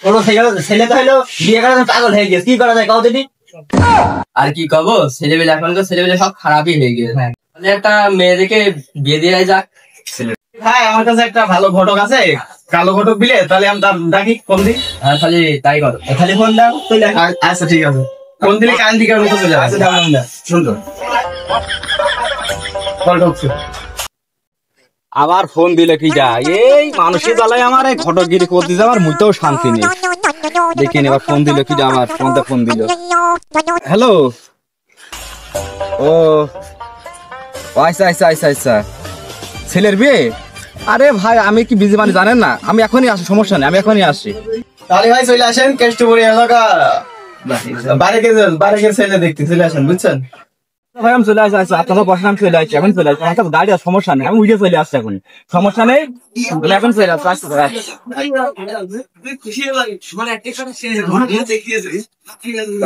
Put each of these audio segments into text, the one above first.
কোনো ছেলে তো হলো বিয়ে করার পাগল হয়ে গেছে, কি করা যায় কাউ দিনই? আর কি কবো, ছেলেবেলে এখনকার ছেলেবেলে সব খারাপই হয়ে গেছে। তাহলে একটা মেয়েদেরকে বিয়ে দিয়ে যাক। হ্যাঁ, আমার কাছে একটা ভালো ঘটক আছে, কালো ঘটক দিলে তাহলে আমি তার ডাকি, ফোন দিই। হ্যাঁ, খালি তাই করো। খালি ফোন দাও। আচ্ছা ঠিক আছে, ফোন দিলে কাল দিকে আমি চলে যাবো। আচ্ছা সুন্দর কল ঢুকছে। আবার ফোন দিলে কি যা, এই মানুষের জ্বালায় আমার এই ঘটকগিরি করতে যা, আমার মুইতেও শান্তি নেই। দেখিনি এবার ফোন দিল কি যা, আমার ফোন দিল। হ্যালো, ও আচ্ছা আচ্ছা আচ্ছা আচ্ছা, ছেলের বিয়ে? আরে ভাই আমি কি বিজি মানে জানেন না, আমি এখনই আসি, সমস্যা নেই, আমি এখনই আসি। তাহলে ভাই চলে আসেন, কেষ্টপুরি এলাকা বারেকের ছেলে দেখতে চলে আসেন, বুঝছেন ভাই? আমি চলে আসি, আচ্ছা আপনারা বসেন, আমি চলে আসছি, এখন চলে আসছি। আমার কাছে গাড়ি আছে, সমস্যা নেই, আমি উঠে চলে আসছি, এখন সমস্যা নেই, এখন চলে আসছি।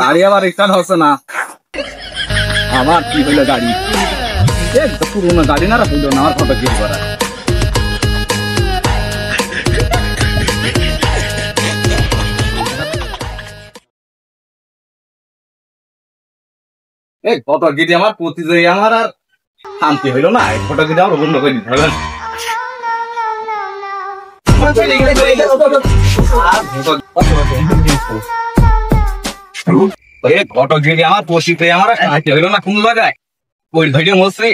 গাড়ি আবার রিটার্ন হচ্ছে না, আমার কি হইলো গাড়ি, পুরোনো গাড়ি না হইলো না আমার ফটো গিরি করা। এই ফটো গিরি আমার প্রতি আমার আর শান্তি হইলো না, ফটো গিরি আমার বন্ধ করে দিতে হবে। ঘটগিরি আমার পশিতে আমার শান্তি হইলো না কোন জায়গায়, ওই ধৈর্য মসরি।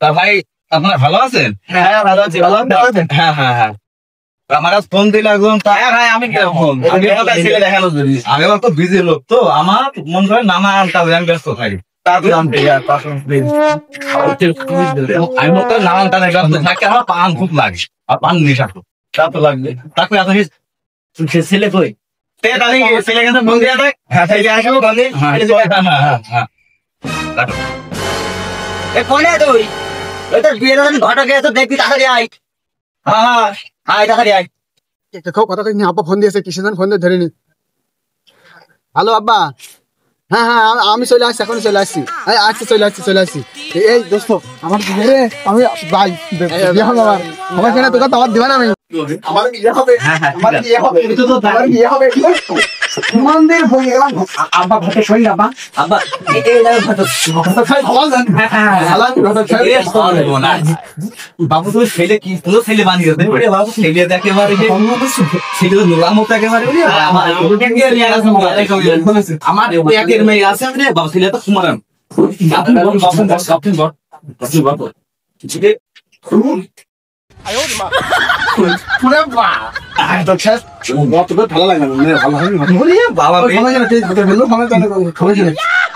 তা ভাই আপনারা ভালো আছেন? হ্যাঁ ভালো আছি, ভালো আছেন? হ্যাঁ হ্যাঁ হ্যাঁ, আমার ফোন দিলে একদম। ভাই আমি কেমন ছেলে দেখানো যদি আমি তো বিজি লোক, তো আমার মন করে নানা কাজে আমি ব্যস্ত থাকি। আমি তো নানান কাজে ব্যস্ত থাকি, আমার পান খুব লাগে, আর পান নেশা খুব। তা তো লাগবে। তারপরে এত ছেলে কই? ছেলে কিন্তু ফোন দিয়ে দেখ। হ্যাঁ আসবো বন্ধু। কোনে তুই? ওই তো বিয়ে ঘটকে তো দেখবি, তাড়াতাড়ি আয়। হ্যাঁ আয়, তাড়াতাড়ি আয়। কথা কই, আব্বা ফোন দিয়েছে, কিসের ফোন দিয়ে ধরে নি। হ্যালো আব্বা, হ্যাঁ হ্যাঁ আমি চলে আসছি, এখন চলে আসছি, আসছি চলে আসছি। এই দোস্ত আমার রে, আমি ভাই বিয়ে হবে আমার কেন, তোকে তো আমার দিবা না। আমি আমার বিয়ে হবে, আমার বিয়ে হবে, আমার বিয়ে হবে। মন্দির হয়ে গেলাম আব্বা, ভাতে শরীর আব্বা, আব্বা বাবু তুমি ছেলে কি পুরো ছেলে বানিয়ে দেবে বাবু, ছেলে একেবারে ছেলে তো নোলার মতো একেবারে। আমার একের মেয়ে আছে বাবু, ছেলে তো কুমারান।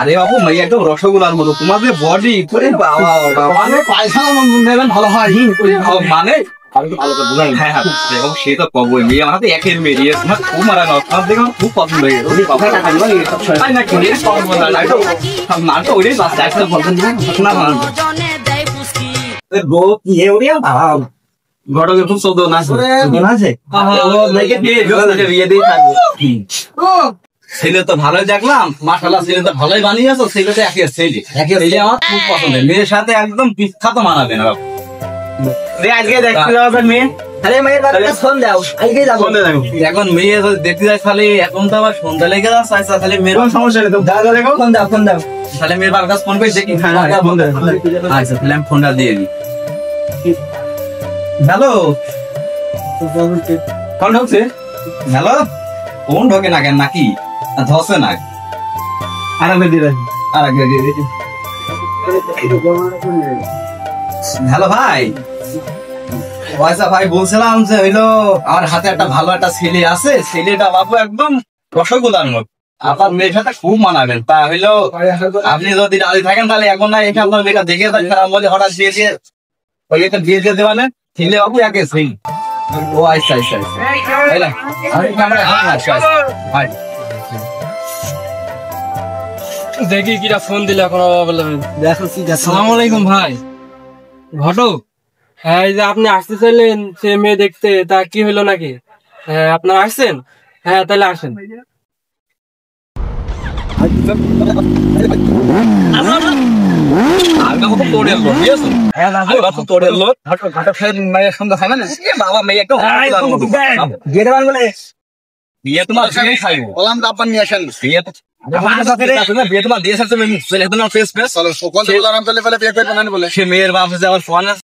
আরে বাবু মেয়ে একদম রসগোল্লার মতো, তোমার যে বডি, ভালো হয় মানে হ্যাঁ হ্যাঁ, সে তো কবই, মেয়ে আমার হাতে একের মেয়ে তোমার খুব মারা না, তোমার দেখে আমার খুব পছন্দ হয়ে গেছে। ঘটকে খুব চোদ্দ না আছে, ছেলে তো ভালোই দেখলাম, মাশাআল্লাহ ছেলে তো ভালোই বানিয়েছো, ছেলে তো একের ছেলে, ছেলে আমার খুব পছন্দের, মেয়ের সাথে একদম বিখ্যাত মানাবে না। আজকে দেখতে যাওয়া মেয়ে, আরে মেয়ের বাড়িতে ফোন দাও, আজকে যাবো। এখন মেয়ে দেখতে যায় খালি, এখন তো আবার সন্ধ্যা লেগে যাচ্ছে, খালি মেয়ের সমস্যা নেই, দাদা দেখো, ফোন দাও ফোন দাও। তাহলে মেয়ের বাবার কাছে ফোন করে দেখি। আচ্ছা তাহলে আমি ফোনটা দিয়ে দিই। হ্যালো, ফোন ঢুকছে? হ্যালো, ফোন ঢোকে না কেন নাকি, ধসে না? আর আগে দিয়ে রাখি, আর আগে দিয়ে দিই। হ্যালো ভাই, আচ্ছা ভাই বলছিলাম যে হইলো আমার হাতে একটা ভালো একটা ছেলে আছে, ছেলেটা বাবু একদম রসগোল্লার মতো, আপনার মেয়ের সাথে খুব মানাবেন। তা হইলো আপনি যদি রাজি থাকেন তাহলে এখন না এটা আপনার মেয়েটা দেখে খারাপ বলে হঠাৎ দিয়ে দিয়ে ওই একটা দিয়ে দিয়ে দেওয়া নেন, ছেলে বাবু একে সেই। ও আচ্ছা আচ্ছা দেখি কিরা ফোন দিলে এখন। আসসালামু আলাইকুম ভাই। ঘটক, হ্যাঁ এই যে আপনি আসতে চাইলেন সে মেয়ে দেখতে, তা কি হলো নাকি? হ্যাঁ আপনারা আসছেন? হ্যাঁ তাহলে আসেন। বাবা মেয়ে একটু বিয়ে তোমার দিয়েই খাইবো। বললাম তো আব্বা নিয়ে আসেন। বিয়ে তো বিয়ে তোমার দিয়েছে, তুমি চলে তোমার ফেস ফেস চলো সকল বললাম তাহলে বিয়ে করবে না বলে সে মেয়ের বাপ যে আমার ফোন